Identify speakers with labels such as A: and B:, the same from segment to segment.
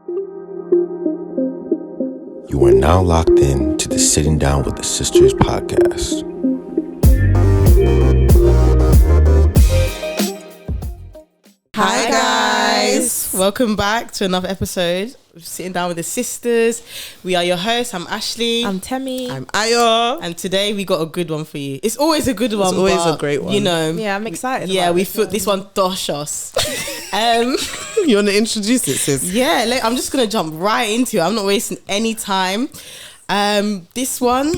A: You are now locked in to the Sitting Down with the Sisters podcast.
B: Hi guys, welcome back to another episode of Sitting Down with the Sisters. We are your hosts. I'm Ashley.
C: I'm Temi.
D: I'm Ayo.
B: And today we got a good one for you. It's always a good one.
D: It's always a great one.
B: You know.
C: Yeah, I'm excited.
B: Yeah, we feel this one dosh us.
D: You want to introduce it, sis?
B: Yeah, I'm just gonna jump right into it. I'm not wasting any time. This one,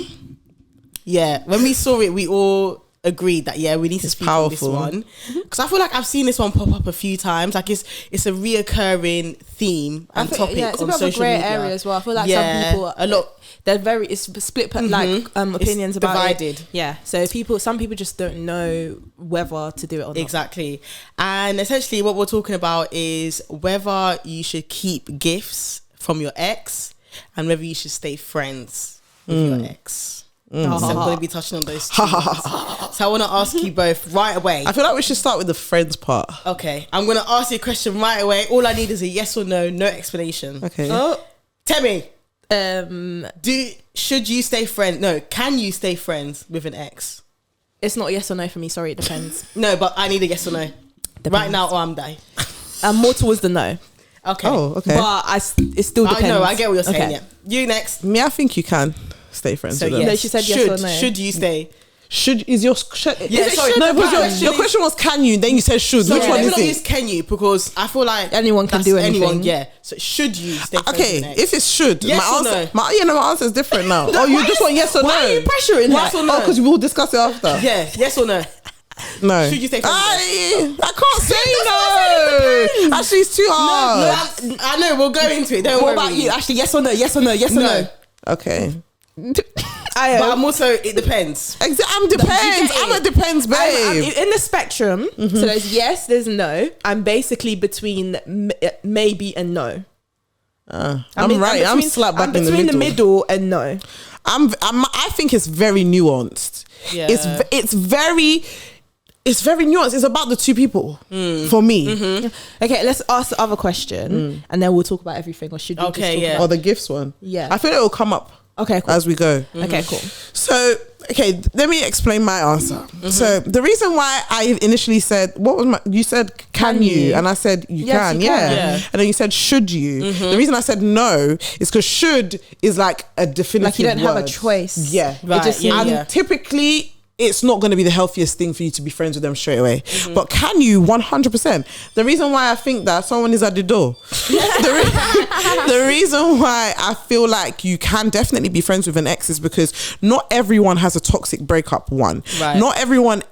B: yeah, when we saw it, we all agreed that we need to speak on this one, because I feel like I've seen this one pop up a few times. Like it's a reoccurring theme and topic
C: it's
B: on
C: a bit of a
B: social
C: grey
B: media
C: area as well. I feel like some people
B: a lot.
C: They're very split opinions
B: it's
C: about
B: divided.
C: it. Yeah, so some people just don't know whether to do it or not.
B: Exactly. And essentially what we're talking about is whether you should keep gifts from your ex and whether you should stay friends with your ex. So I'm going to be touching on those two. So I want to ask you both right away.
D: I feel like we should start with the friends part.
B: Okay, I'm going to ask you a question right away. All I need is a yes or no explanation.
D: Okay.
B: Temi, should you stay friends? No, can you stay friends with an ex?
C: It's not a yes or no for me. Sorry, it depends.
B: No, but I need a yes or no.
C: Depends.
B: Right now, or I'm dying.
C: I'm more towards the no.
B: Okay.
D: Oh, okay.
C: But it still depends.
B: I know, I get what you're saying.
C: Okay.
B: Yeah. You next.
D: Me, I think you can stay friends
B: So
D: with them.
B: yes.
C: No, she said yes or no.
B: Should you stay?
D: Your question was can you? Then you said should.
B: So
D: Which one
B: let me
D: is
B: not
D: it?
B: use can you, because I feel like
C: anyone can do anything.
B: Anyone, yeah. So should you stay friends with an ex?
D: If it's should,
B: Yes
D: my
B: or
D: answer,
B: no?
D: my answer is different now. Oh, you just want yes or no?
B: Why are you pressuring
D: Yes
B: or no?
D: because we will discuss it after.
B: Yeah, yes or no?
D: No.
B: Should you stay friends with
D: I can't say no. Actually, it's too hard.
B: No, I know, we'll go into it. Don't
C: What
B: worry.
C: about you? Actually, yes or no? Yes or no? Yes or no?
D: Okay.
B: But I'm also, it depends.
D: I'm depends. I'm a depends babe.
C: I'm in the spectrum. So there's yes, there's no. I'm basically between maybe and no.
D: I'm slap back in the middle.
C: Between the middle and no.
D: I think it's very nuanced.
B: Yeah.
D: It's very nuanced. It's about the two people for me.
C: Okay, let's ask the other question and then we'll talk about everything. Or should we
B: Okay,
C: just talk
B: yeah.
C: about
D: Or the gifts one.
C: Yeah.
D: I feel it will come up
C: Okay, cool.
D: as we go.
C: Okay, cool.
D: So, okay, let me explain my answer. So, the reason why I initially said, you said, can you? And I said, you
C: Yes,
D: can,
C: you can.
D: yeah. And then you said, should you? The reason I said no is because should is like a definitive
C: Like you don't have a
D: word.
C: choice.
D: Yeah.
B: Right,
C: It just
D: And typically, it's not going to be the healthiest thing for you to be friends with them straight away. But can you? 100%. The reason why I think that someone is at the door. The reason why I feel like you can definitely be friends with an ex is because not everyone has a toxic breakup one.
B: Right.
D: Not everyone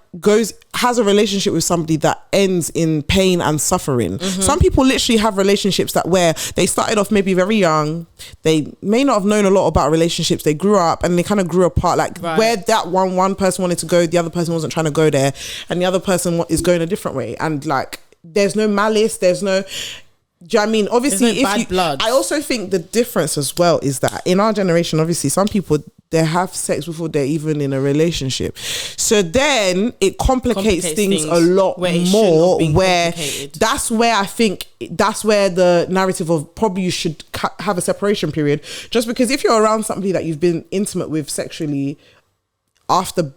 D: has a relationship with somebody that ends in pain and suffering. Some people literally have relationships where they started off maybe very young, they may not have known a lot about relationships, they grew up and they kind of grew apart, like where that one person wanted to go, the other person wasn't trying to go there, and the other person is going a different way, and like there's no malice, there's no, do you know what I mean? Obviously,
B: There's no bad blood.
D: I also think the difference as well is that in our generation, obviously, some people, they have sex before they're even in a relationship. So then it complicates things a lot more, where that's where I think that's where the narrative of probably you should have a separation period. Just because if you're around somebody that you've been intimate with sexually after,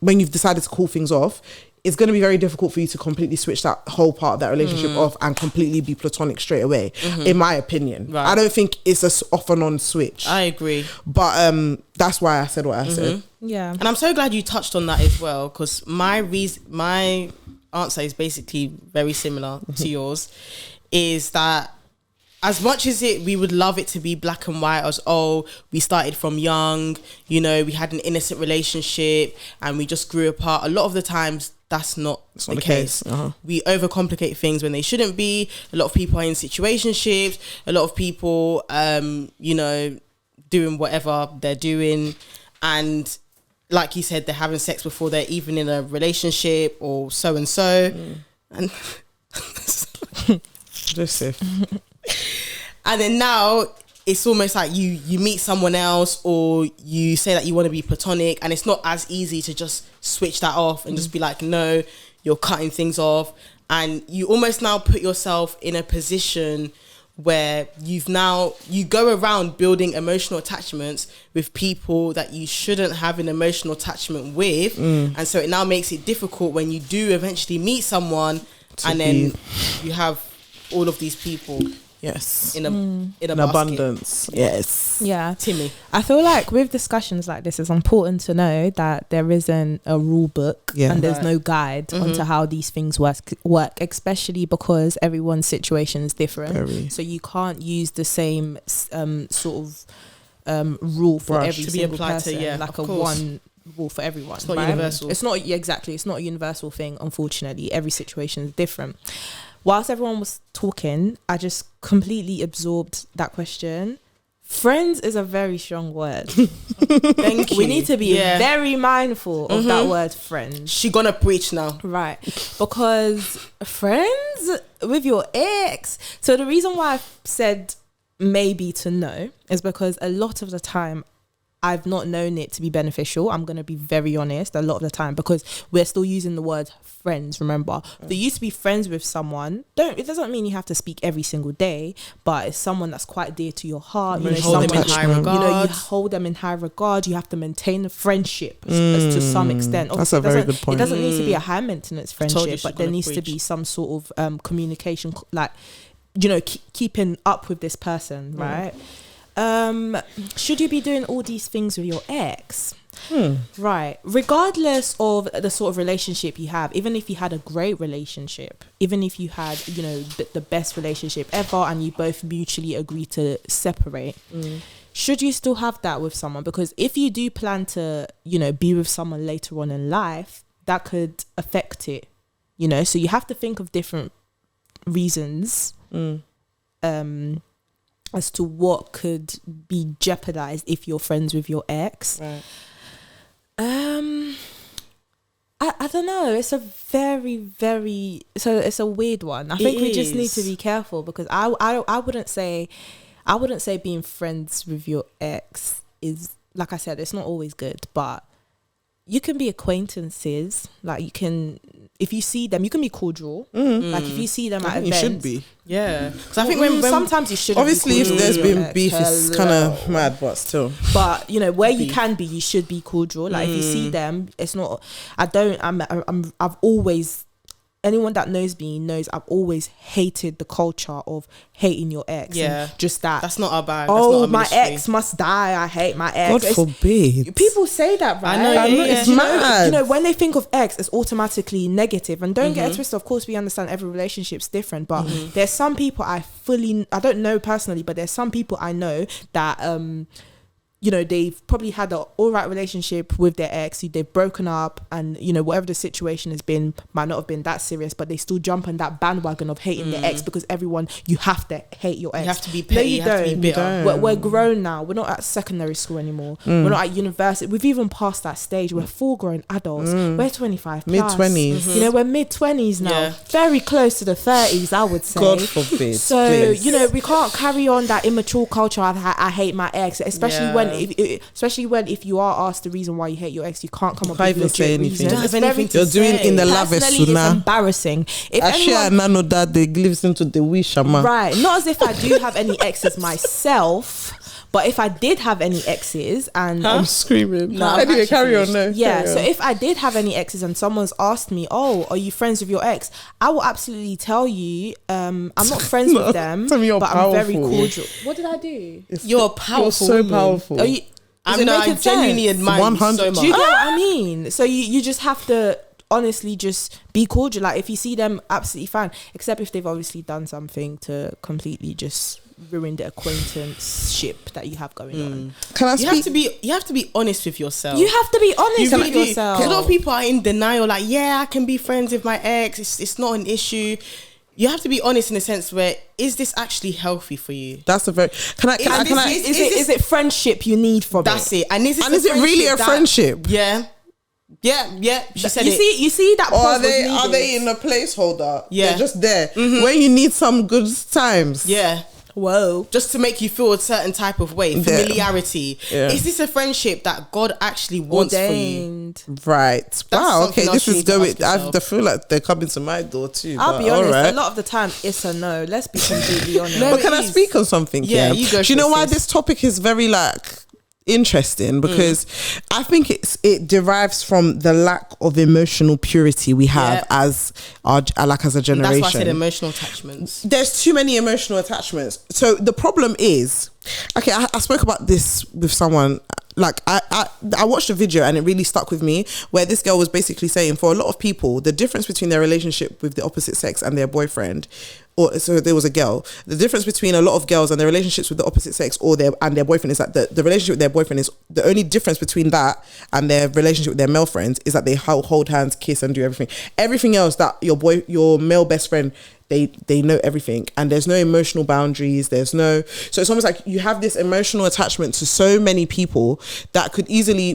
D: when you've decided to call things off, it's going to be very difficult for you to completely switch that whole part of that relationship off and completely be platonic straight away, in my opinion.
B: Right.
D: I don't think it's a off and on switch.
B: I agree.
D: But that's why I said what I said.
C: Yeah.
B: And I'm so glad you touched on that as well, because my answer is basically very similar to yours, is that as much as we would love it to be black and white, as we started from young, we had an innocent relationship and we just grew apart. A lot of the times that's not the case. We overcomplicate things when they shouldn't be. A lot of people are in situationships. A lot of people, doing whatever they're doing, and like you said, they're having sex before they're even in a relationship or so and so. And
D: Joseph.
B: And then now it's almost like you meet someone else, or you say that you want to be platonic, and it's not as easy to just switch that off and just be like, no, you're cutting things off. And you almost now put yourself in a position where you go around building emotional attachments with people that you shouldn't have an emotional attachment with, and so it now makes it difficult when you do eventually meet someone then you have all of these people in
D: abundance. Yes.
C: Yeah.
B: Timmy,
C: I feel like with discussions like this, it's important to know that there isn't a rule book and there's no guide onto how these things work, especially because everyone's situation is different. So you can't use the same sort of rule for every single person, like a one rule for everyone.
B: It's not universal.
C: It's not It's not a universal thing. Unfortunately, every situation is different. Whilst everyone was talking, I just completely absorbed that question. Friends is a very strong word.
B: Thank you.
C: We need to be very mindful of that word, friend.
B: She gonna preach now.
C: Right. Because friends with your ex. So the reason why I said maybe to no is because a lot of the time I've not known it to be beneficial. I'm going to be very honest, a lot of the time, because we're still using the word friends, remember. They used to be friends with someone. It doesn't mean you have to speak every single day, but it's someone that's quite dear to your heart. You hold them in high regard. You hold them in high regard. You have to maintain a friendship to some extent.
D: Obviously, that's a very good point.
C: It doesn't need to be a high maintenance friendship, but there needs to be some sort of communication, like, keeping up with this person, right? Should you be doing all these things with your ex? Right. Regardless of the sort of relationship you have, even if you had a great relationship, even if you had, the best relationship ever and you both mutually agree to separate, should you still have that with someone? Because if you do plan to, be with someone later on in life, that could affect it, so you have to think of different reasons, as to what could be jeopardized if you're friends with your ex.
B: Right.
C: I don't know. It's a very, very it's a weird one. I think we just need to be careful, because I wouldn't say being friends with your ex is, like I said, it's not always good, but you can be acquaintances. Like, you can, if you see them, you can be cordial. Like, if you see them at events,
D: you should be.
B: Yeah. Because I think when
C: sometimes you should.
D: Obviously, if there's been beef, it's kind of mad, but still.
C: But where you can be, you should be cordial. Like, if you see them, it's not. I've always. Anyone that knows me knows I've always hated the culture of hating your ex.
B: Yeah.
C: Just that.
B: That's not our bag.
C: Oh, my ex must die. I hate my ex.
D: God forbid.
C: People say that, right?
B: I know.
D: It's mad.
C: When they think of ex, it's automatically negative. And don't get it twisted. Of course, we understand every relationship's different. But there's some people I don't know personally, but there's some people I know that they've probably had an all right relationship with their ex. They've broken up, and whatever the situation has been might not have been that serious, but they still jump on that bandwagon of hating their ex, because you have to hate your ex.
B: You have to be petty. You have to be bitter.
C: We're grown now. We're not at secondary school anymore. We're not at university. We've even passed that stage. We're full grown adults. We're 25 plus.
D: Mid-20s.
C: We're mid-20s now. Yeah. Very close to the 30s, I would say.
D: God forbid.
C: So
D: please.
C: We can't carry on that immature culture. I hate my ex, especially when if you are asked the reason why you hate your ex, you can't come up with a
D: say anything.
C: You're
D: doing in the lavish.
C: Personally, it's embarrassing. If anyone
D: know that they listen to the wish,
C: right? Not as if I do have any exes myself, but if I did have any exes, and
D: I'm screaming.
B: No,
D: anyway, carry on. No,
C: yeah.
D: carry
C: So
D: on.
C: if I did have any exes and someone's asked me, "Oh, are you friends with your ex?" I will absolutely tell you, I'm not friends with them,
D: tell me you're
C: but
D: powerful.
C: I'm very cordial. What did I do?
B: You're powerful.
D: You're so
B: woman.
D: powerful.
B: I genuinely admire you so
D: 100.
B: much.
C: Do you know what I mean? So you just have to honestly just be cordial. Like, if you see them, absolutely fine, except if they've obviously done something to completely just ruin the acquaintanceship that you have going on.
D: Can I speak?
B: You have to be honest with yourself.
C: You have to be honest with yourself.
B: Because a lot of people are in denial, like, yeah, I can be friends with my ex. It's not an issue. You have to be honest in the sense where, is this actually healthy for you?
D: That's a very.
C: Is it friendship you need from
B: That's it. And is
D: it really a friendship?
B: Yeah. She said
C: You see that.
D: Or are they in a placeholder?
B: Yeah.
D: They're just there when you need some good times.
B: Yeah.
C: Whoa.
B: Just to make you feel a certain type of way. Familiarity. Yeah. Is this a friendship that God actually wants ordained for you?
D: Right. Wow. Okay. This is going. I feel like they're coming to my door too.
C: I'll be honest. A lot of the time, it's a no. Let's be completely honest.
D: But can I speak on something?
B: Yeah, you go.
D: Do you know why this topic is very interesting? Because I think it derives from the lack of emotional purity we have as a generation.
B: That's why I said emotional attachments.
D: There's too many emotional attachments. So the problem is, okay, I spoke about this with someone. Like I watched a video and it really stuck with me, where this girl was basically saying, for a lot of people, the difference between their relationship with the opposite sex and their boyfriend, so there was a girl, the difference between a lot of girls and their relationships with the opposite sex and their boyfriend is that the relationship with their boyfriend is the only difference between that and their relationship with their male friends is that they hold hands, kiss and do everything else that your male best friend, they know everything, and there's no emotional boundaries, so it's almost like you have this emotional attachment to so many people that could easily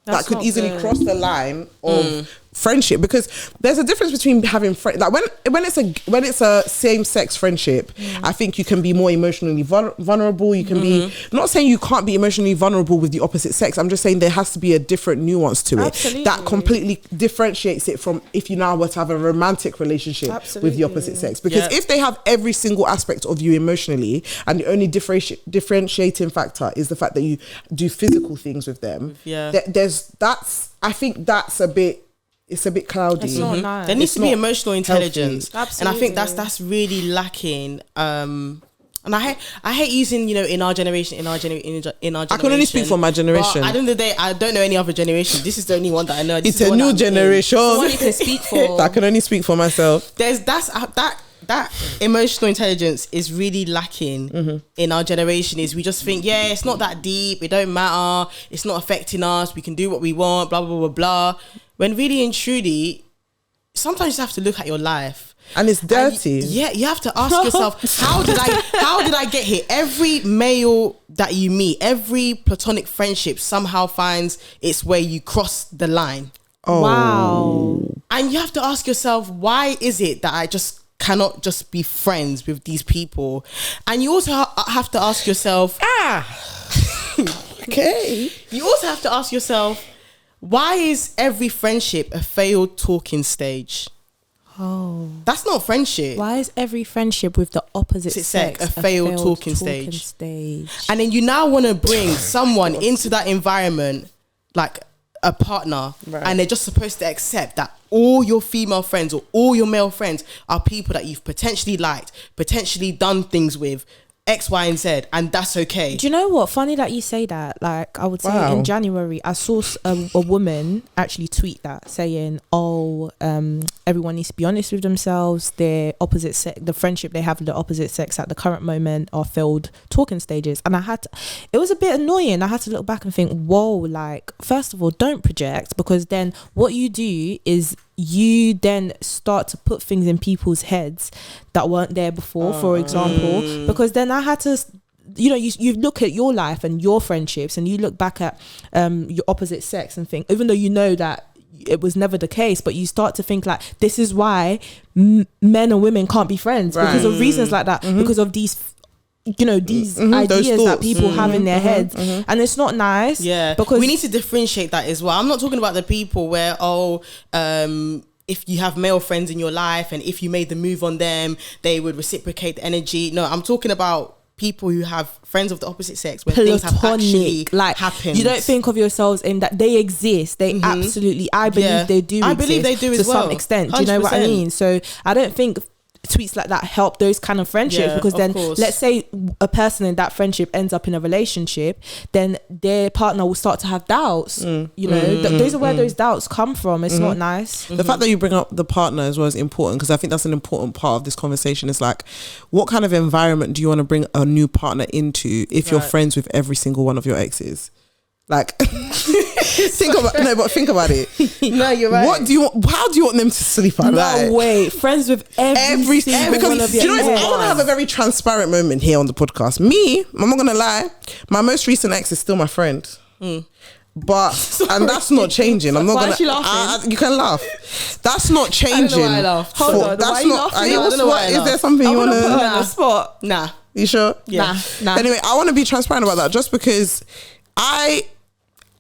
D: cross the line of friendship, because there's a difference between having friends. Like when it's a same-sex friendship, I think you can be more emotionally vulnerable. You can be, I'm not saying you can't be emotionally vulnerable with the opposite sex. I'm just saying there has to be a different nuance to it that completely differentiates it from if you now were to have a romantic relationship with the opposite sex. Because if they have every single aspect of you emotionally, and the only differentiating factor is the fact that you do physical things with them, I think that's a bit. It's a bit cloudy.
C: It's not nice.
B: There needs to be emotional intelligence, and I think that's really lacking. And I hate using, in our generation. I
D: can only speak for my generation.
B: At the end of the day, I don't know any other generation. This is the only one that I know.
D: It's a new generation.
C: The one you can speak for.
D: I can only speak for myself.
B: That emotional intelligence is really lacking in our generation. Is we just think, it's not that deep, it don't matter, it's not affecting us, we can do what we want, blah blah blah blah. When really and truly, sometimes you have to look at your life,
D: and it's dirty.
B: You have to ask yourself, how did I get here? Every male that you meet, every platonic friendship somehow finds its way. You cross the line.
C: Oh. Wow!
B: And you have to ask yourself, why is it that I just cannot just be friends with these people? And you also have to ask yourself,
D: okay.
B: You also have to ask yourself, why is every friendship a failed talking stage?
C: Oh,
B: that's not friendship.
C: Why is every friendship with the opposite sex
B: a failed talking stage? And then you now want to bring someone into that environment, like a partner, and they're just supposed to accept that all your female friends or all your male friends are people that you've potentially liked, potentially done things with, X, Y, and Z, and that's okay.
C: Do you know what? Funny that you say that. Like, I would say in January, I saw a woman actually tweet that, saying, everyone needs to be honest with themselves. Their opposite sex, the friendship they have with the opposite sex at the current moment are failed talking stages. And it was a bit annoying. I had to look back and think, whoa, like, first of all, don't project, because then what you do is you then start to put things in people's heads that weren't there before, for example, because then I had to, you look at your life and your friendships, and you look back at your opposite sex and think, even though you know that it was never the case, but you start to think like, this is why men and women can't be friends, because of reasons like that, because of these these ideas that people have in their heads, and it's not nice.
B: Because we need to differentiate that as well. I'm not talking about the people where if you have male friends in your life and if you made the move on them, they would reciprocate the energy. No, I'm talking about people who have friends of the opposite sex where things have actually happened.
C: You don't think of yourselves in that they exist. They absolutely, I believe they do.
B: I believe they do as well,
C: to some extent. Do you know what I mean? So I don't think tweets like that help those kind of friendships, because then let's say a person in that friendship ends up in a relationship, then their partner will start to have doubts. Those are where those doubts come from. It's not nice.
D: The fact that you bring up the partner as well is important, because I think that's an important part of this conversation. Is like, what kind of environment do you want to bring a new partner into if you're friends with every single one of your exes? Like, think about it.
B: No, you're right.
D: How do you want them to sleep at night?
C: No way. Friends with every single one of your exes.
D: I want to have a very transparent moment here on the podcast. I'm not gonna lie, my most recent ex is still my friend. But and that's not changing. I'm not gonna.
C: Why is she laughing?
D: You can laugh. That's not changing.
B: I don't know why I laughed.
C: Hold on.
B: I don't know why I laughed.
D: Is there something you want to
C: put her on the spot?
B: Nah.
D: You sure?
B: Yeah.
C: Nah.
D: Anyway, I want to be transparent about that just because I'm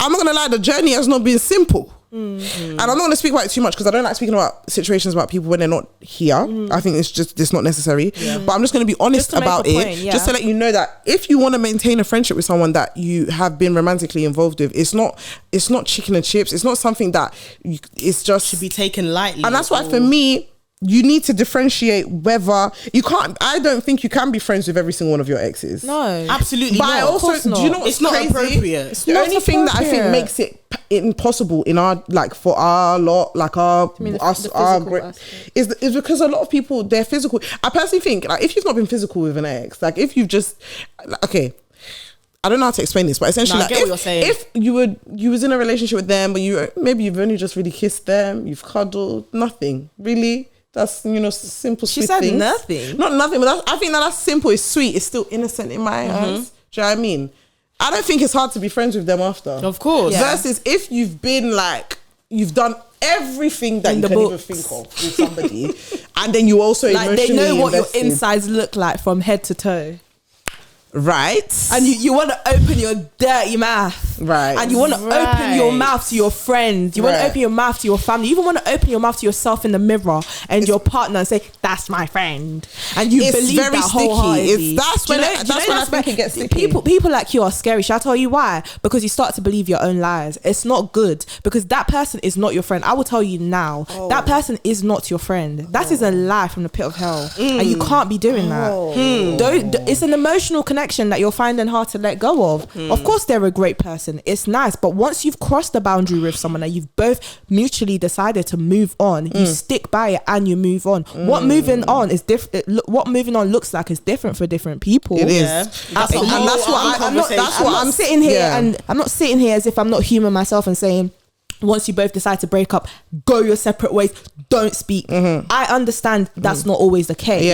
D: not going to lie, the journey has not been simple. And I'm not going to speak about it too much because I don't like speaking about situations about people when they're not here. I think it's not necessary. But I'm just going to be honest about it, just to let you know that if you want to maintain a friendship with someone that you have been romantically involved with, it's not chicken and chips. It's not something that it's just
B: should be taken lightly.
D: And that's why for me, you need to differentiate whether you can't. I don't think you can be friends with every single one of your exes.
C: No,
B: absolutely
D: but
B: not.
D: I also, do you know what's
B: it's not
D: crazy?
B: appropriate.
D: It's the only thing that I think makes it impossible in our, like, for our lot, like our is because a lot of people, they're physical. I personally think, like, if you've not been physical with an ex, like if you've just, okay, I don't know how to explain this, but essentially, like, if you was in a relationship with them, but maybe you've only just really kissed them, you've cuddled, nothing really. That's, simple, sweet things. She said
C: nothing.
D: Not nothing, but I think that's simple. It's sweet. It's still innocent in my eyes. Do you know what I mean? I don't think it's hard to be friends with them after.
B: Of course.
D: Yeah. Versus if you've been like, you've done everything that you can even think of with somebody, and then you also like emotionally
C: they know what
D: invested.
C: your insides look like from head to toe.
D: Right.
C: And you want to open your dirty mouth.
D: Right.
C: And you want to open your mouth to your friends. You want to open your mouth to your family. You even want to open your mouth to yourself in the mirror and your partner and say, that's my friend. And you believe very that wholeheartedly.
D: That's when I think it gets sticky.
C: People like you are scary. Shall I tell you why? Because you start to believe your own lies. It's not good because that person is not your friend. I will tell you now, that person is not your friend. That is a lie from the pit of hell. And you can't be doing that. It's an emotional connection that you're finding hard to let go of. Of course they're a great person, it's nice, but once you've crossed the boundary with someone and you've both mutually decided to move on, you stick by it and you move on. What moving on is different. What moving on looks like is different for different people.
D: It is.
C: Absolutely. And that's what I'm sitting here and I'm not sitting here as if I'm not human myself and saying, once you both decide to break up, go your separate ways, don't speak. I understand that's not always the case.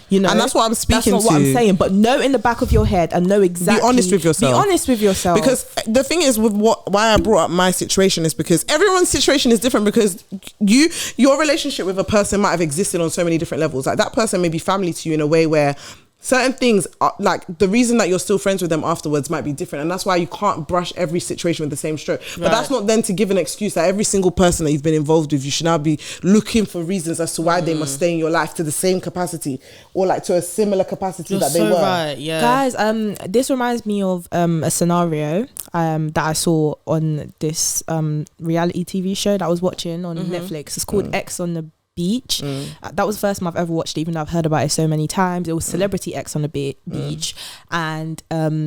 C: You know,
D: and that's what I'm speaking to.
C: That's not what I'm saying, but know in the back of your head and know exactly.
D: Be honest with yourself.
C: Be honest with yourself.
D: Because the thing is with why I brought up my situation is because everyone's situation is different, because your relationship with a person might have existed on so many different levels. Like that person may be family to you in a way where certain things are, like the reason that you're still friends with them afterwards might be different, and that's why you can't brush every situation with the same stroke. But that's not then to give an excuse that every single person that you've been involved with, you should now be looking for reasons as to why they must stay in your life to the same capacity or like to a similar capacity that they were.
B: Right, yeah.
C: Guys, this reminds me of a scenario that I saw on this reality TV show that I was watching on Netflix. It's called X on the Beach. That was the first time I've ever watched it, even though I've heard about it so many times. It was Celebrity X on the beach, and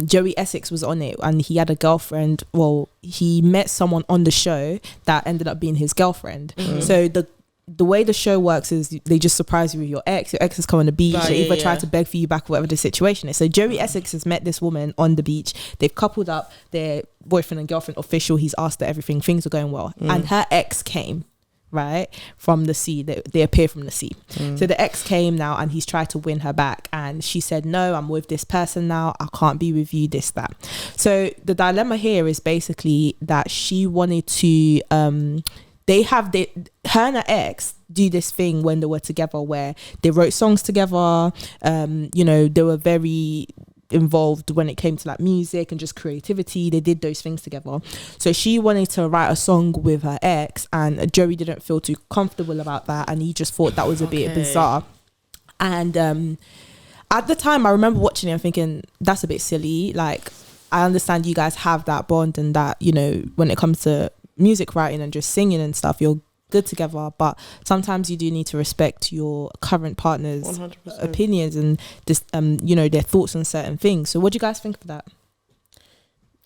C: Joey Essex was on it, and he had a girlfriend. Well, he met someone on the show that ended up being his girlfriend. So the way the show works is they just surprise you with your ex. Your ex has come on the beach. Right, they either try to beg for you back, whatever the situation is. So Joey Essex has met this woman on the beach. They've coupled up, their boyfriend and girlfriend official. He's asked her everything. Things are going well, and her ex came. Right from the sea, they appear from the sea. So the ex came now, and he's tried to win her back, and she said, no, I'm with this person now, I can't be with you, this, that. So the dilemma here is basically that she wanted to her and her ex do this thing when they were together where they wrote songs together. They were very involved when it came to like music and just creativity. They did those things together. So she wanted to write a song with her ex, and Joey didn't feel too comfortable about that, and he just thought that was a bit bizarre. And at the time I remember watching it and thinking, that's a bit silly. Like, I understand you guys have that bond and that, when it comes to music writing and just singing and stuff, you're good together, but sometimes you do need to respect your current partner's 100%. Opinions and this, their thoughts on certain things. So what do you guys think of that?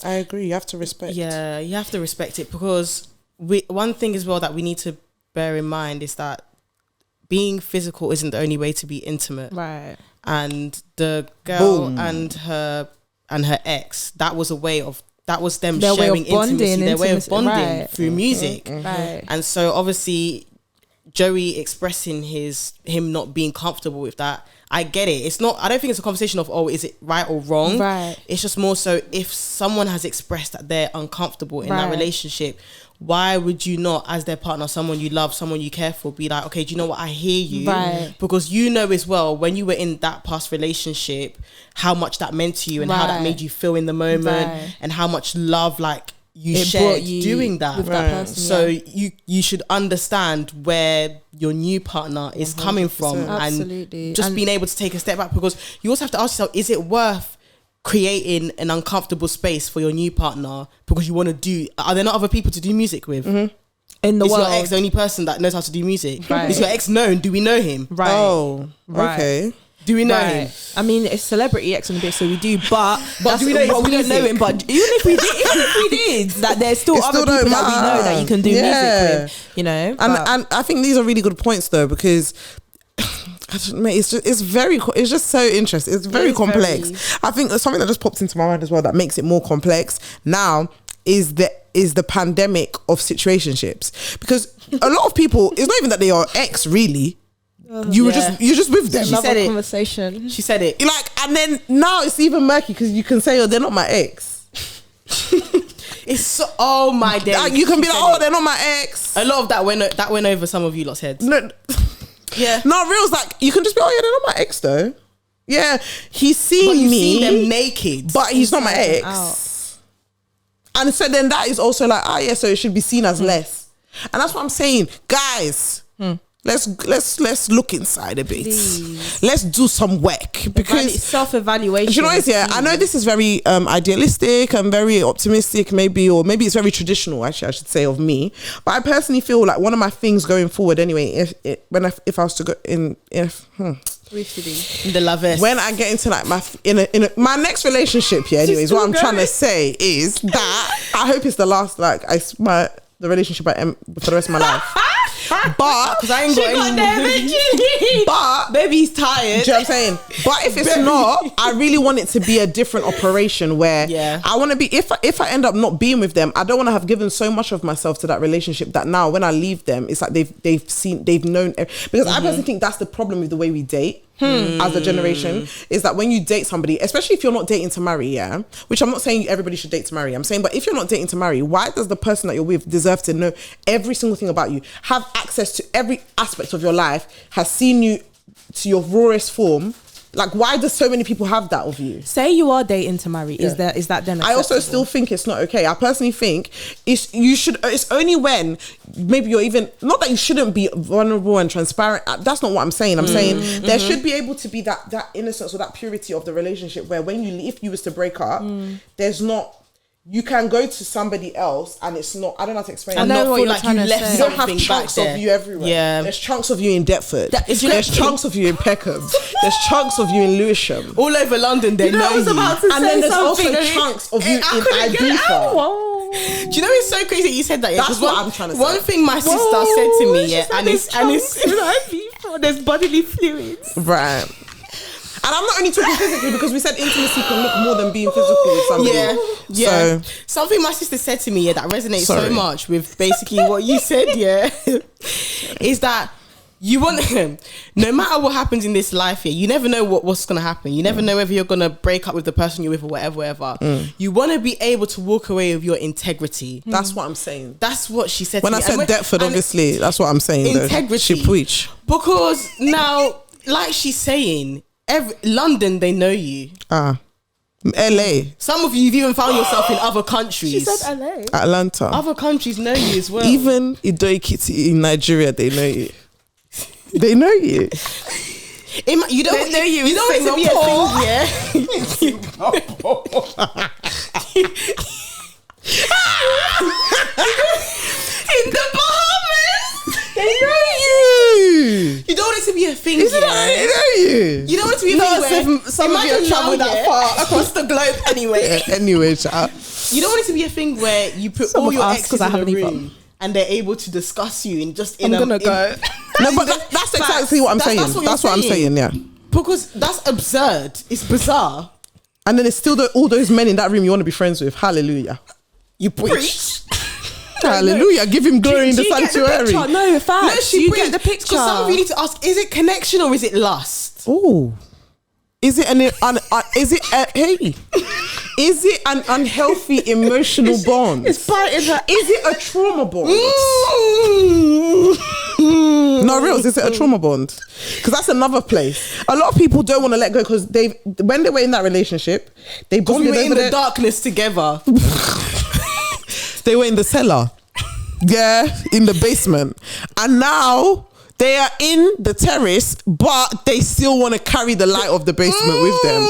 D: I agree. You have to respect.
B: Yeah, you have to respect it, because one thing as well that we need to bear in mind is that being physical isn't the only way to be intimate.
C: Right.
B: And the girl and her ex, that was them
C: their
B: sharing
C: way of bonding,
B: intimacy, their way of bonding through music.
C: Right.
B: And so obviously Joey expressing him not being comfortable with that, I get it. It's not, I don't think it's a conversation of, oh, is it right or wrong?
C: Right.
B: It's just more so if someone has expressed that they're uncomfortable in that relationship, why would you not, as their partner, someone you love, someone you care for, be like, okay, do you know what? I hear you.
C: Right.
B: Because you know as well, when you were in that past relationship, how much that meant to you and how that made you feel in the moment and how much love, like, you shared doing that
C: with that person,
B: so you should understand where your new partner is 100%. Coming from.
C: Absolutely.
B: And just being able to take a step back, because you also have to ask yourself, is it worth creating an uncomfortable space for your new partner because you want to do, are there not other people to do music with
C: in the world?
B: Is your ex the only person that knows how to do music? Is your ex known? Do we know him?
D: Okay.
B: Do we know him?
C: I mean, it's celebrity X on the bit, so we do, but
B: do we know
C: we don't know him. But even if we did, that there's still other people that we know that you can do music with, you know.
D: And I think these are really good points though, because it's just so interesting. It's very complex. I think something that just popped into my mind as well that makes it more complex now is the pandemic of situationships, because a lot of people, it's not even that they are ex really. You're just with them.
C: She said it. Conversation.
B: She said it.
D: Like, and then now it's even murky because you can say, "Oh, they're not my ex."
B: It's so, oh my days.
D: You can be like, "Oh, they're not my ex."
B: A lot of that went over some of you lot's heads.
D: No, real's like, you can just be, "Oh yeah, they're not my ex though." Yeah, he's seen me,
B: seen them naked,
D: but he's not my ex. And so then that is also like, so it should be seen as less. And that's what I'm saying, guys. Let's look inside a bit. Please. Let's do some work, because
C: self-evaluation.
D: You know what? I know this is very idealistic and very optimistic, maybe it's very traditional. Actually, I should say, of me. But I personally feel like one of my things going forward, anyway, if I was to go in
B: the lovers,
D: when I get into like my next relationship, anyways, what I'm trying to say is that I hope it's the last, like the relationship I am for the rest of my life. But because I ain't got any, but
B: baby's tired.
D: Do you know what I'm saying? But if it's not, I really want it to be a different operation where I want to be. If I end up not being with them, I don't want to have given so much of myself to that relationship that now when I leave them, it's like they've known. Because I personally think that's the problem with the way we date. As a generation, is that when you date somebody, especially if you're not dating to marry, which I'm not saying everybody should date to marry, I'm saying, but if you're not dating to marry, why does the person that you're with deserve to know every single thing about you, have access to every aspect of your life, has seen you to your rawest form? Like, why do so many people have that of you?
C: Say you are dating to marry, is that then acceptable?
D: I also still think it's not okay. I personally think it's only when maybe you're even, not that you shouldn't be vulnerable and transparent. That's not what I'm saying. I'm saying there should be able to be that innocence or that purity of the relationship where when if you was to break up, there's not, you can go to somebody else and it's not, I don't know how to explain it.
C: I know what you're trying to say.
D: You don't have chunks of you everywhere.
B: Yeah.
D: There's chunks of you in Deptford. There's chunks of you in Peckham. There's chunks of you in Lewisham.
B: All over London, they know you.
D: And then there's also chunks of you in Ibiza.
B: Do you know it's so crazy that you said that?
D: That's what I'm trying to say.
B: One thing my sister said to me, and it's
C: there's bodily fluids.
D: Right. And I'm not only talking physically, because we said intimacy can look more than being physical with somebody.
B: Yeah. So, something my sister said to me that resonates so much with basically what you said, is that you want, no matter what happens in this life you never know what's going to happen. You never know whether you're going to break up with the person you're with or whatever. You want to be able to walk away with your integrity.
D: That's what I'm saying.
B: That's what she said
D: when
B: to me.
D: When I said Deptford, obviously, that's what I'm saying.
B: Integrity.
D: She preach.
B: Because now, like she's saying, London, they know you.
D: LA.
B: Some of you have even found yourself in other countries.
C: She said LA.
D: Atlanta.
B: Other countries know you as well.
D: Even Ido-Ekiti in Nigeria, they know you. They know you.
B: You don't know you. You don't want to be a thing, in the Bahamas. They know you. You don't want it to be a thing.
D: They know you.
B: You don't want it to be a thing where
D: some of you have traveled that far
B: across the globe anyway.
D: Anyway, child.
B: You don't want it to be a thing where you put all your exes in a room and they're able to discuss you in just in
C: I'm gonna go.
D: No, but that's exactly what I'm saying. That's what I'm saying, yeah.
B: Because that's absurd. It's bizarre.
D: And then it's still all those men in that room you want to be friends with. Hallelujah.
B: You preach.
D: Hallelujah. Give him glory in the sanctuary.
C: No, facts. You get the picture.
B: Because some of you need to ask, is it connection or is it lust?
D: Oh. Is it is it an unhealthy emotional bond?
C: It's biting her.
D: Is it a trauma bond? No, real. Is it a trauma bond? Because that's another place. A lot of people don't want to let go because when they were in that relationship, they bonded
B: we were in the darkness together.
D: They were in the cellar, in the basement, and now they are in the terrace, but they still want to carry the light of the basement with them.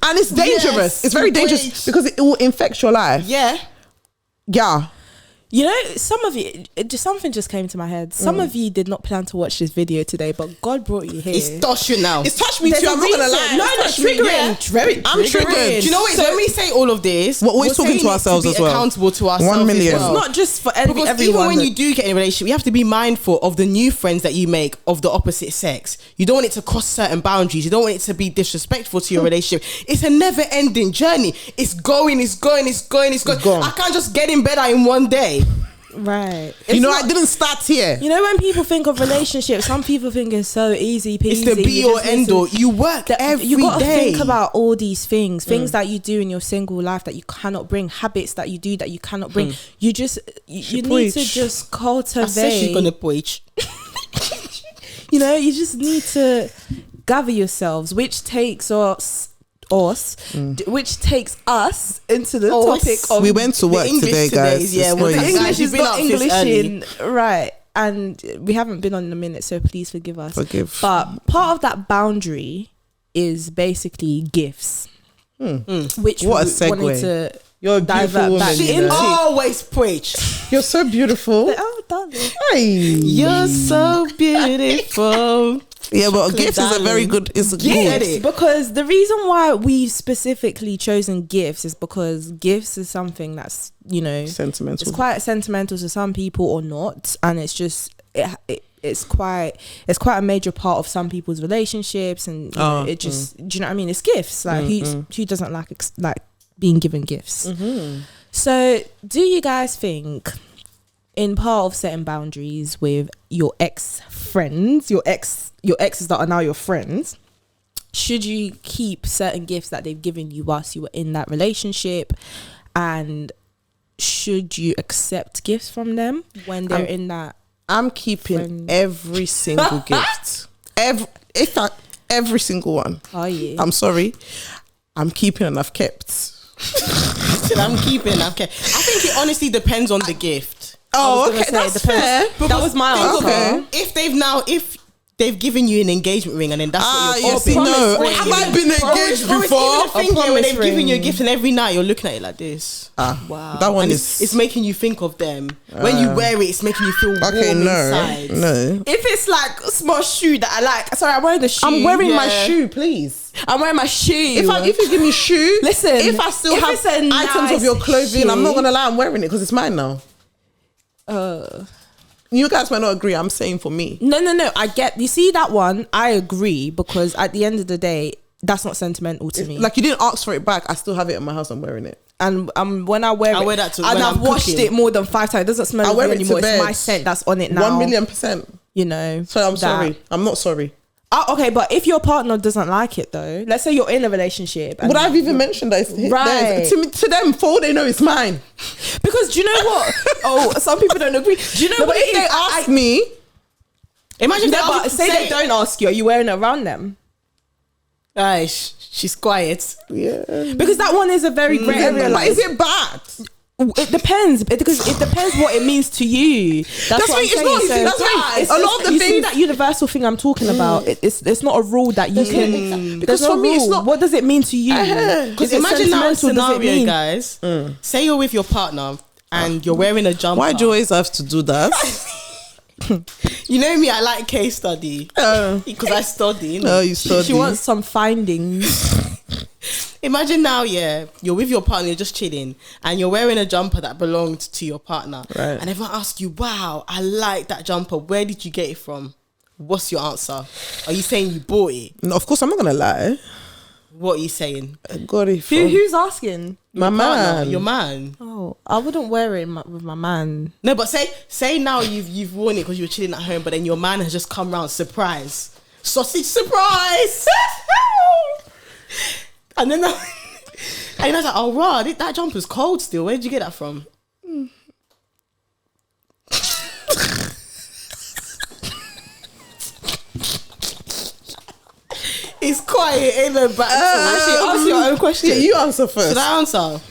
D: And it's dangerous. Yes, it's very dangerous because it will infect your life.
B: Yeah.
C: You know, some of you, something just came to my head. Some of you did not plan to watch this video today, but God brought you here.
B: It's touched you now.
D: It's touched me too. I'm not gonna lie.
C: No, triggering.
D: I'm triggered.
B: Do you know what? So when we say all of this,
D: we're talking to ourselves as well.
B: Accountable to ourselves.
D: 1 million.
B: As well.
C: It's not just for everyone.
B: Because even when you do get in a relationship, you have to be mindful of the new friends that you make of the opposite sex. You don't want it to cross certain boundaries. You don't want it to be disrespectful to your relationship. It's a never-ending journey. It's going. I can't just get in bed in one day.
C: Right.
D: I didn't start here.
C: You know, when people think of relationships, some people think it's so easy peasy.
B: It's the be or end all. You work every day.
C: You got to think about all these things that you do in your single life that you cannot bring, habits that you do that you cannot bring. You just you need to just cultivate.
B: I said she's gonna preach.
C: You know, you just need to gather yourselves, which takes us into the topic of
D: we went to work today, guys.
B: Yeah,
C: well, the English is not English right, and we haven't been on in a minute, so please forgive us. But part of that boundary is basically gifts, which
D: what a segue. You're a beautiful woman.
B: She always preach.
D: You're so beautiful.
C: Oh, darling.
D: Hey.
B: You're so beautiful.
D: Yeah, but gifts is a very good. It's good
C: because the reason why we've specifically chosen gifts is because gifts is something that's
D: sentimental.
C: It's quite sentimental to some people or not, and it's just it's quite a major part of some people's relationships, and it just do you know what I mean? It's gifts. Like who doesn't like being given gifts? So, do you guys think, in part of setting boundaries with your ex-friends, your exes that are now your friends, should you keep certain gifts that they've given you whilst you were in that relationship, and should you accept gifts from them when they're in that?
D: I'm keeping every single gift, every single one.
C: Oh yeah.
D: I'm sorry, I'm keeping and I've kept.
B: I'm keeping. I think it honestly depends on the gift.
D: Oh, okay, that's fair.
C: That was my answer.
B: Okay. If they've given you an engagement ring and then that's what you're
D: have I been engaged before?
B: When they've given you a gift and every night you're looking at it like this.
D: Wow. That one
B: it's making you think of them. When you wear it, it's making you feel warm inside.
D: No.
C: If it's like a small shoe that I like, sorry, I'm wearing the shoe.
D: I'm wearing my shoe, please.
C: I'm wearing my shoe.
D: If you give me shoe,
C: listen.
D: If I still have items of your clothing, I'm not gonna lie, I'm wearing it because it's mine now. You guys might not agree. I'm saying for me.
C: No. I get. You see that one? I agree because at the end of the day, that's not sentimental to me.
D: Like you didn't ask for it back. I still have it in my house. I'm wearing it.
C: And when I wear that too, and I've washed it more than 5 times. It doesn't smell good anymore. It's my scent that's on it now.
D: 1,000,000%.
C: You know.
D: So I'm sorry. I'm not sorry.
C: Okay, but if your partner doesn't like it though, let's say you're in a relationship.
D: Would I have even mentioned that?
C: Right.
D: To them, for all they know, it's mine.
C: Because do you know what? Some people don't agree. Do you know what?
D: If they ask me,
B: imagine
C: but say they don't ask you, are you wearing it around them?
B: She's quiet.
D: Yeah.
C: Because that one is a very great area.
D: But is it bad?
C: It depends because it depends what it means to you. That's what I'm saying.
D: That's right. A lot of the
C: you
D: things,
C: see that universal thing I'm talking about. It's not a rule that you can.
D: Because for me, it's not.
C: What does it mean to you?
B: Because imagine that scenario, guys. Say you're with your partner and you're wearing a jumper.
D: Why do you always have to do that?
B: You know me, I like case study because I study.
D: You study.
C: She wants some findings.
B: Imagine now, you're with your partner, you're just chilling, and you're wearing a jumper that belonged to your partner,
D: right?
B: And everyone asks you, "Wow, I like that jumper. Where did you get it from?" What's your answer? Are you saying you bought it?
D: No, of course I'm not gonna lie.
B: What are you saying?
D: I got it from
C: who's asking?
D: my man.
B: Your man.
C: Oh, No, I wouldn't wear it with my man.
B: No, but say now you've worn it because you were chilling at home, but then your man has just come round, surprise, sausage surprise, and then I was like, oh raw, that jumper's cold still. Where did you get that from? It's quiet, ain't no back.
C: Actually, ask your own question.
D: Yeah, you answer first.
B: Should I answer?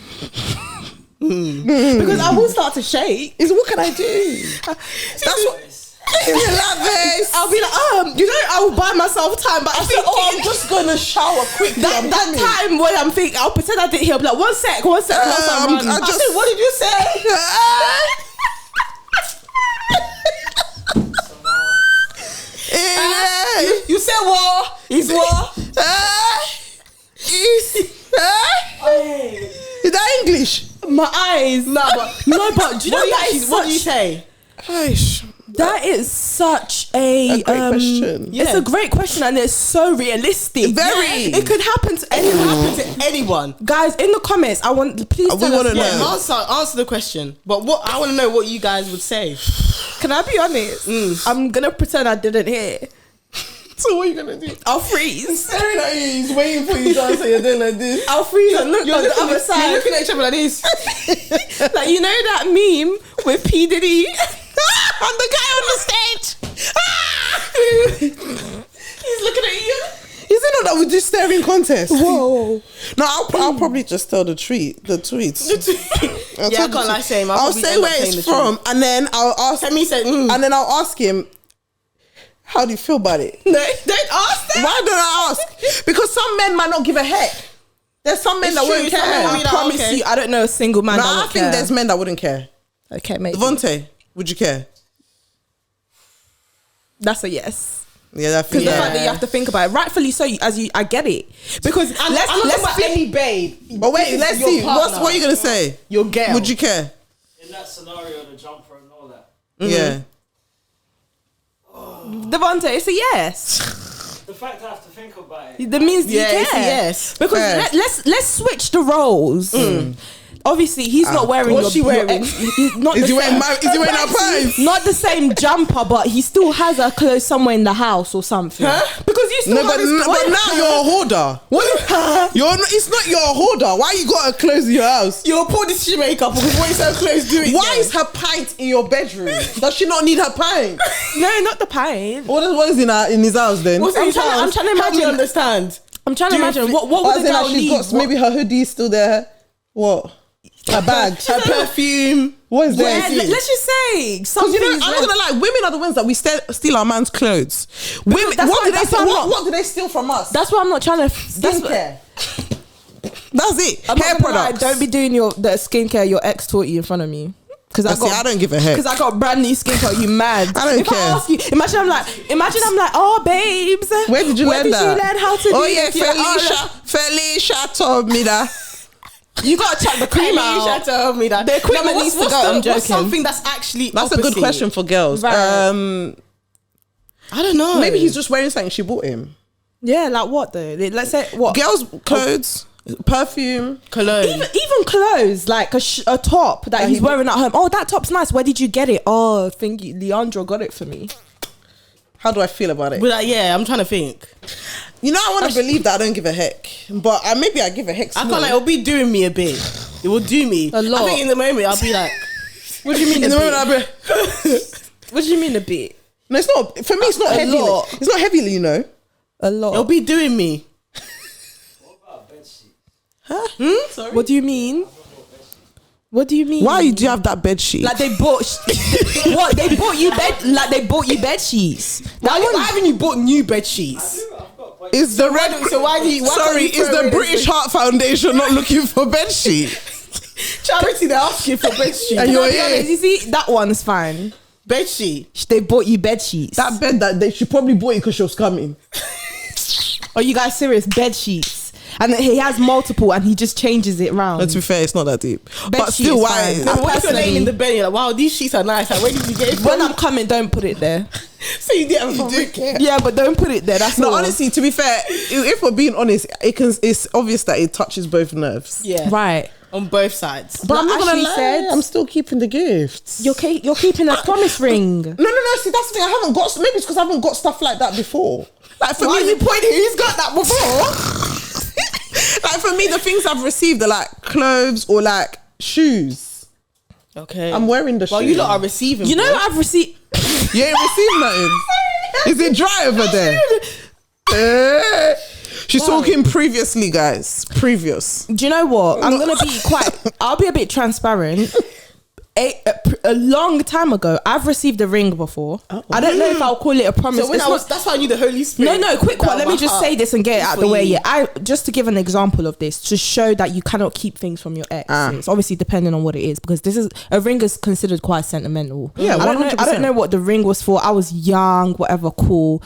C: Because I will start to shake.
D: What can I do? That's what.
C: I'll be like, I will buy myself time, but I think,
D: I'm just gonna shower quickly.
C: That time when I'm thinking, I'll pretend I didn't hear. I'll be like, one sec. I said, what did you say?
B: You said what? Is what?
D: Is that English?
C: My eyes.
B: No, but do you know what do you say?
C: That is such a
D: great question.
C: It's a great question, and it's so realistic.
D: Very.
C: It could happen to
B: anyone.
C: Guys, in the comments, please tell us.
B: Yeah, answer the question. But what I want to know what you guys would say.
C: Can I be honest? I'm gonna pretend I didn't hear.
D: So what are you gonna do?
C: I'll freeze.
D: He's staring at you. He's waiting for you to answer. You're doing like this.
C: I'll freeze and look on the other side.
B: You're looking at each other like this.
C: Like, you know that meme with P Diddy and the guy on the stage. He's looking at you.
D: Is it not that we do staring contest?
C: Whoa.
D: No, I'll probably just tell the tweets.
B: I can't lie, same.
D: I'll say where it's from, and then I'll ask.
B: And
D: then I'll ask him, how do you feel about it?
B: No, don't ask that.
D: Why don't I ask? Because some men might not give a heck. There's some men that wouldn't care.
C: I promise you, I don't know a single man that
D: I
C: would
D: think
C: care.
D: there's men that wouldn't care.
C: Okay, mate.
D: Devontae, would you care?
C: That's a yes.
D: Yeah,
C: because the fact that you have to think about it, rightfully so. I get it. Because let's
B: any babe.
D: But wait, let's see. What are you gonna say?
B: Your girl.
D: Would you care?
E: In that scenario, the jumper and all that.
D: Yeah.
C: Devontae, it's a yes.
E: The fact I have to think about it.
C: That means you care.
B: It's a yes.
C: Because let's switch the roles. Obviously, he's not wearing.
B: What's she wearing?
C: He's not.
D: Is he wearing her pants?
C: Not the same jumper, but he still has her clothes somewhere in the house or something.
B: Huh?
C: Because you still.
D: But now you're a hoarder. What? It's not you're a hoarder. Why you got her clothes in your house?
B: You're a poor decision maker because what is her clothes doing?
D: Why is her pint in your bedroom? Does she not need her pint?
C: No, not the pint.
D: What is in his house then?
B: What's in his house?
C: I'm trying to
B: How do you
C: imagine.
B: understand?
C: I'm trying to imagine what would the girl need?
D: Maybe her hoodie's still there. What? Her bag, her perfume. What is that?
C: Let's just say something.
D: I'm not gonna lie. Women are the ones that we steal our man's clothes. Women. What do they steal from us?
C: That's why I'm not trying to.
D: Skincare. That's it. Hair products.
C: Don't be doing the skincare your ex taught you in front of me. Because
D: I don't give a heck.
C: Because I got brand new skincare. You mad?
D: I don't care.
C: I ask you, imagine I'm like, oh babes,
D: where did you learn that?
C: Where did you learn how to?
D: Oh yeah, Felicia told me that.
C: You gotta check the cream out.
B: Felicia told me that.
C: The equipment needs to go. I'm joking.
B: What's something that's actually
D: That's opposite? A good question for girls.
C: Right.
B: I don't know.
D: Maybe he's just wearing something she bought him.
C: Yeah, like what though? Let's say what?
D: Girls' clothes. Perfume,
B: cologne,
C: even clothes like a top that he's wearing at home. Oh, that top's nice. Where did you get it? Oh, I think Leandro got it for me.
D: How do I feel about it?
B: But yeah, I'm trying to think.
D: You know, I want to believe that I don't give a heck, but maybe I give a heck.
B: I can't. It'll be doing me a bit. It will do me
C: a lot.
B: I think in the moment I'll be like,
C: "What do you mean?"
D: In the moment I'll be.
C: What do you mean a bit?
D: No, it's not. For me, it's not heavy. It's not heavy, you know.
C: A lot.
B: It'll be doing me.
D: Huh?
B: Sorry?
C: What do you mean? What do you mean?
D: Why do you have that bed sheet?
C: Like they bought what? They bought you bed? Like they bought you bed sheets?
B: Why haven't you bought new bed sheets?
D: Is the red?
B: So why do you?
D: Sorry, is the British Heart Foundation not looking for bed sheet?
B: Charity, they're asking for bed sheets.
D: And you're here.
C: You see, that one's fine.
B: Bed sheet.
C: They bought you bed sheets.
D: That bed that she probably bought it because she was coming.
C: Are you guys serious? Bed sheets. And he has multiple and he just changes it round.
D: But to be fair, it's not that deep.
C: Bed
D: but still, why?
B: What if you're laying in the bed? You're like, wow, these sheets are nice. Like, where did you get it from?
C: When I'm coming, don't put it there.
B: So you do care.
C: Yeah, but don't put it there. That's
D: no.
C: all.
D: Honestly, to be fair, if we're being honest, it's obvious that it touches both nerves.
B: Yeah.
C: Right.
B: On both sides.
D: But I'm not gonna lie,
C: said,
D: I'm still keeping the gifts.
C: You're keeping a promise ring.
D: No. See, that's the thing. I haven't got. Maybe it's because I haven't got stuff like that before. Like for me,
B: who's got that before?
D: Like for me, the things I've received are like clothes or like shoes.
B: Okay.
D: I'm wearing the shoes.
B: Well, you lot are receiving.
C: You know what I've received?
D: You ain't received nothing. Is it dry over there? She's talking previously, guys. Previous.
C: Do you know what? I'm gonna be I'll be a bit transparent. A long time ago, I've received a ring before. I don't know if I'll call it a promise.
B: So that's why I knew the Holy Spirit.
C: No, quick one. Let me just say this and get it out the way. Yeah, just to give an example of this, to show that you cannot keep things from your ex. It's obviously depending on what it is, because a ring is considered quite sentimental.
D: Yeah, 100%.
C: I don't know what the ring was for. I was young, whatever, cool.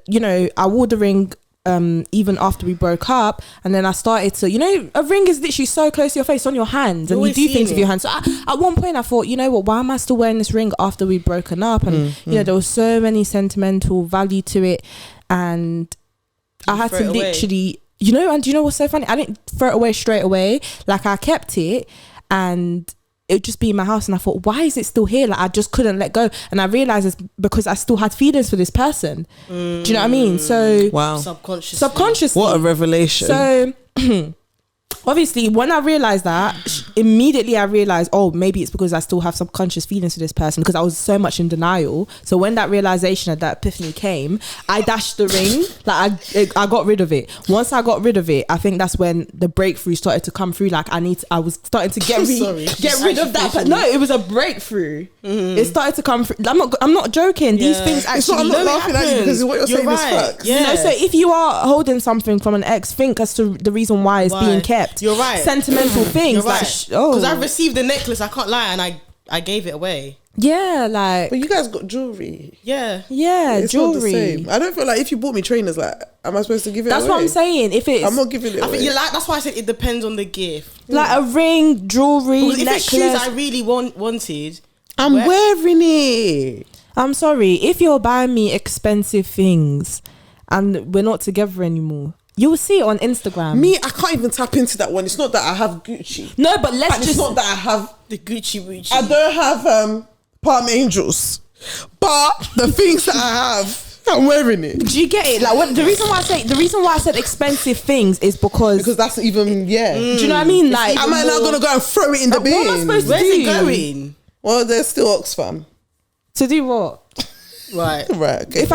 C: I wore the ring. Even after we broke up, and then I started to, a ring is literally so close to your face, on your hands, and you do things with your hands. So at one point I thought, you know what, why am I still wearing this ring after we'd broken up? And there was so many sentimental value to it, and I had to literally, and you know what's so funny? I didn't throw it away straight away. Like, I kept it, and it would just be in my house, and I thought, why is it still here? Like, I just couldn't let go, and I realized it's because I still had feelings for this person. Do you know what I mean? So
D: wow,
B: subconsciously,
D: what a revelation.
C: So obviously, when I realized that, immediately I realized, oh, maybe it's because I still have subconscious feelings for this person, because I was so much in denial. So when that realization, that epiphany came, I dashed the ring. Like, I got rid of it. Once I got rid of it, I think that's when the breakthrough started to come through. Like, I was starting to get rid of that. No, it was a breakthrough. It started to come through. I'm not joking. These things actually.
D: I'm not laughing at you, because what you're saying is facts.
C: Yeah. So if you are holding something from an ex, think as to the reason why it's being kept.
B: You're right.
C: Sentimental things.
B: You're right. Because I received the necklace, I can't lie, and I gave it away.
C: Yeah, like.
D: But you guys got jewelry.
B: Yeah,
D: it's
C: jewelry.
D: Not the same. I don't feel like if you bought me trainers, like, am I supposed to give it away?
C: That's what I'm saying.
D: I'm not giving it away.
B: That's why I said it depends on the gift.
C: Like a ring, jewelry,
B: because
C: necklace.
B: If it's shoes I really wanted,
D: I'm wearing it.
C: I'm sorry, if you're buying me expensive things and we're not together anymore, you will see it on Instagram.
D: Me, I can't even tap into that one. It's not that I have Gucci.
C: No, but it's
D: not that I have
B: the Gucci.
D: I don't have Palm Angels, but the things that I have, I'm wearing it.
C: Do you get it? Like, the reason why I said expensive things is because
D: that's even Do
C: you know what I mean? Like,
D: am I now gonna go and throw it in the bin?
C: What am I supposed to do?
B: Where's it going?
D: Well, there's still Oxfam.
C: To do what?
B: Right.
D: Okay.
C: If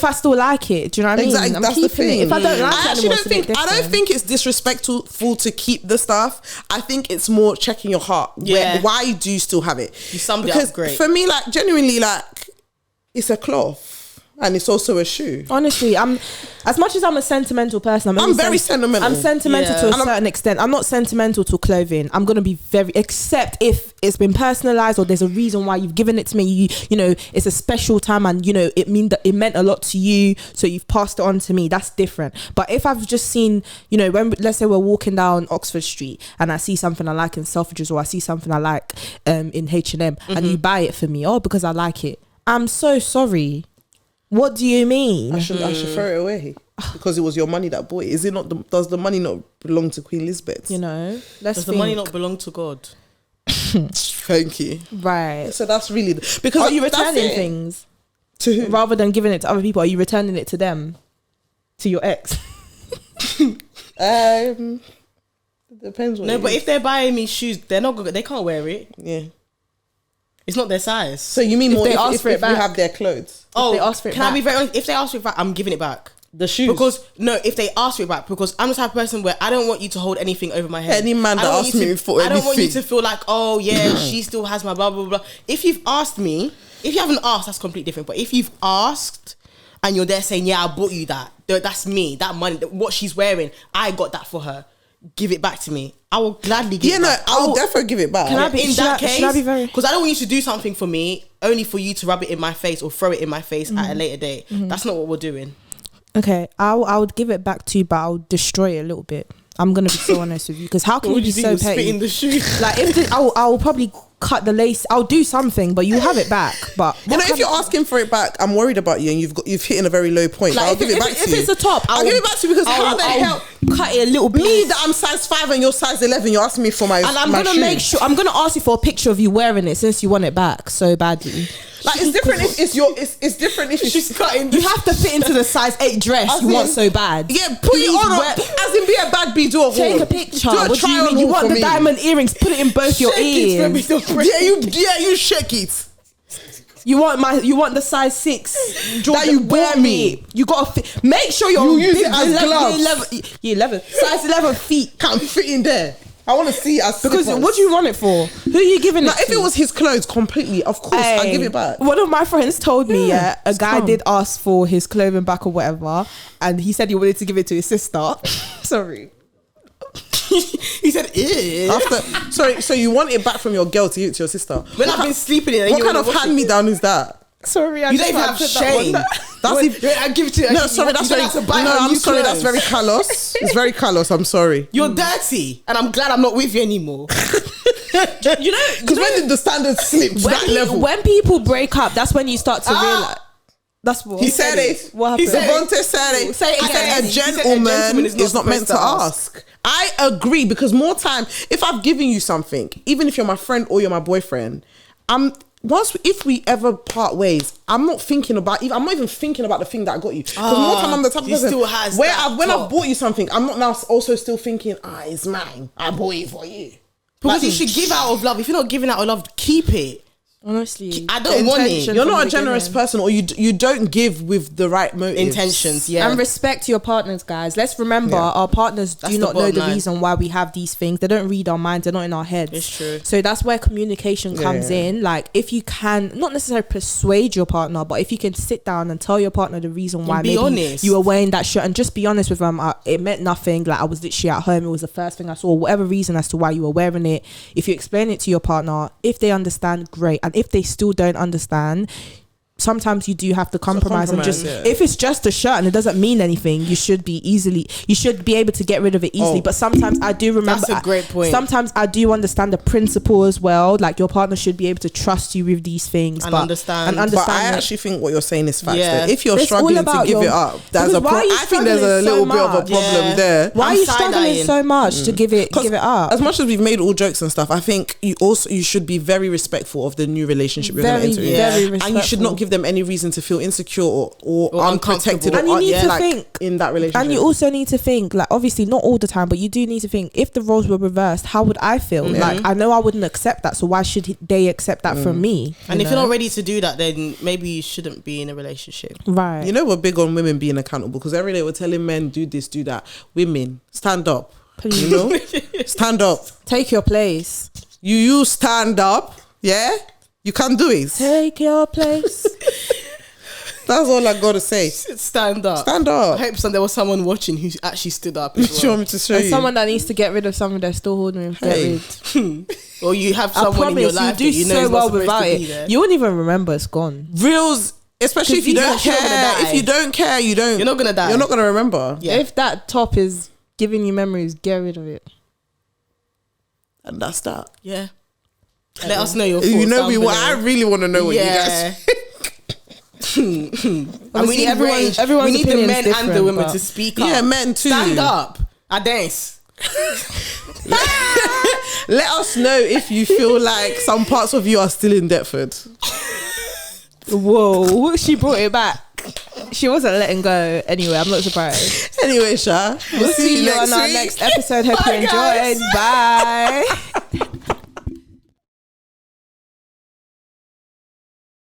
C: I still like it, do you know what I mean?
D: Exactly, that's the thing.
C: If I don't like
D: I
C: it,
D: don't think it's disrespectful to keep the stuff. I think it's more checking your heart.
B: Yeah.
D: Why do you still have it?
B: You summed it up great.
D: For me, like, genuinely, like, it's a cloth. And it's also a shoe.
C: Honestly, as much as I'm a sentimental person,
D: I'm very sentimental.
C: I'm sentimental to a certain extent. I'm not sentimental to clothing. I'm gonna be except if it's been personalized or there's a reason why you've given it to me. You know, it's a special time, and it meant a lot to you, so you've passed it on to me. That's different. But if I've just seen, when, let's say we're walking down Oxford Street and I see something I like in Selfridges, or I see something I like in H&M, and you buy it for me, because I like it, I'm so sorry. What do you mean?
D: I should throw it away because it was your money that bought it. Is it not? Does the money not belong to Queen Elizabeth?
B: Does the money not belong to God?
D: Thank you.
C: Right.
D: So that's really because
C: are you returning things
D: to who?
C: Rather than giving it to other people? Are you returning it to them, to your ex?
D: It depends.
B: No, but if they're buying me shoes, they can't wear it.
D: Yeah.
B: It's not their size.
D: So you mean
C: if
D: more
C: they
D: if
C: ask for it back?
D: You have their clothes?
B: Oh,
C: they ask for it
B: can
C: back.
B: I be very honest? If they ask for it back, I'm giving it back.
D: The shoes?
B: Because if they ask for it back, because I'm the type of person where I don't want you to hold anything over my head.
D: Any man that asks me for anything,
B: I don't want you to feel like, oh yeah, she still has my blah blah blah. If you've asked me, if you haven't asked, that's completely different. But if you've asked and you're there saying, yeah, I bought you that's me, that money, what she's wearing, I got that for her. Give it back to me. I will gladly give it back.
D: I'll definitely give it back.
C: Can I be,
B: in that case,
C: because
B: I don't want you to do something for me only for you to rub it in my face or throw it in my face at a later date. That's not what we're doing.
C: Okay, I would give it back to you, but I'll destroy it a little bit. I'm gonna be so honest with you, because how can you be so petty?
B: In the shoe?
C: Like, if I'll probably cut the lace. I'll do something, but you have it back. But
D: if you're asking for it back, I'm worried about you, and you've hit in a very low point.
C: Like,
D: I'll give it back to you.
C: If it's a top,
D: I'll give it back to you, because how the hell
C: cut it a little bit?
D: Me, that I'm size 5 and you're size 11, you're asking me for my.
C: And I'm gonna make sure. I'm gonna ask you for a picture of you wearing it, since you want it back so badly.
D: Like, it's different if it's your. It's different if
B: she's cutting.
C: You have to fit into the size 8 dress you want so bad.
D: Yeah, put it on. As in, be a bad B. Do a
C: take a picture. What do you mean? You want the diamond earrings? Put it in both your ears.
D: You shake it.
C: You want the size 6
D: that you bought me.
C: You gotta make sure you
D: use it as gloves.
C: 11 size 11 feet
D: can't fit in there. I want to see it as
C: because slippers. What do you want it for? Who are you giving it to?
D: If it was his clothes completely, of course I'd give it back.
C: One of my friends told me a guy did ask for his clothing back or whatever, and he said he wanted to give it to his sister. Sorry.
B: He said,
D: sorry, so you want it back from your girl to give it to your sister?
B: When I've been sleeping in it.
D: What kind of hand-me-down is that?
C: Sorry,
B: you don't even have shame. I give it to you.
D: No, sorry, that's very. I'm sorry, that's very callous. It's very callous. I'm sorry.
B: You're dirty, and I'm glad I'm not with you anymore.
C: You know,
D: because when did the standards slip to that level?
C: When people break up, that's when you start to realize. That's what
D: he said. It.
C: What happened?
D: Devontae said it.
C: Say it again.
D: A gentleman is not meant to ask. I agree, because more time, if I've given you something, even if you're my friend or you're my boyfriend, if we ever part ways, I'm not even thinking about the thing that I got you. Because more time I'm the type of person when I've bought you something, I'm not now also still thinking, it's mine. I bought it for you.
B: Because you should give out of love. If you're not giving out of love, keep it.
C: Honestly,
B: I don't want it.
D: You're not a generous person, or you don't give with the right motives.
B: Intentions, yeah.
C: And respect your partners, guys. Let's remember our partners do not know the reason why we have these things. They don't read our minds. They're not in our heads.
B: It's true.
C: So that's where communication comes in. Like, if you can, not necessarily persuade your partner, but if you can sit down and tell your partner the reason why maybe honest. You were wearing that shirt, and just be honest with them. It meant nothing. Like, I was literally at home. It was the first thing I saw. Whatever reason as to why you were wearing it. If you explain it to your partner, if they understand, great. And if they still don't understand, sometimes you do have to compromise and just if it's just a shirt and it doesn't mean anything, you should be able to get rid of it easily. But sometimes I do remember,
B: that's a great point.
C: Sometimes I do understand the principle as well. Like, your partner should be able to trust you with these things
B: and understand.
D: But I actually think what you're saying is facts. If you're struggling to give it up, I think there's a little bit of a problem there.
C: Why are you struggling so much to give it up?
D: As much as we've made all jokes and stuff, I think you should be very respectful of the new relationship you're going to enter in, and you should not give them any reason to feel insecure or unprotected
C: and you need to think
D: in that relationship.
C: And you also need to think, like, obviously not all the time, but you do need to think, if the roles were reversed, how would I feel? Like, I know I wouldn't accept that, so why should they accept that from me?
B: And if you're not ready to do that, then maybe you shouldn't be in a relationship.
C: Right.
D: You know, we're big on women being accountable, because every day we're telling men, do this, do that. Women, stand up. Please. You know, stand up.
C: Take your place.
D: You stand up. Yeah, you can do it.
C: Take your place.
D: That's all I gotta say.
B: Stand up.
D: Stand up.
B: I hope there was someone watching who actually stood up. As well.
D: You want me to show you?
C: Someone that needs to get rid of something they're still holding. Get rid.
B: Or you have someone in your life
C: you do so well without it. You won't even remember it's gone.
D: Reels, especially if you don't care. If you don't care, you don't.
B: You're not gonna die.
D: You're not gonna remember.
C: Yeah. If that top is giving you memories, get rid of it.
D: And that's that.
B: Yeah. Let us know your thoughts.
D: You know me. I really want to know what you guys.
B: And we need everyone. We need the men and the women to speak up.
D: Yeah, men too.
B: Stand up. I dance.
D: Let us know if you feel like some parts of you are still in Deptford.
C: Whoa, she brought it back. She wasn't letting go anyway. I'm not surprised.
D: Anyway, Sha,
C: we'll see you on our next episode. Hope you enjoyed. Bye.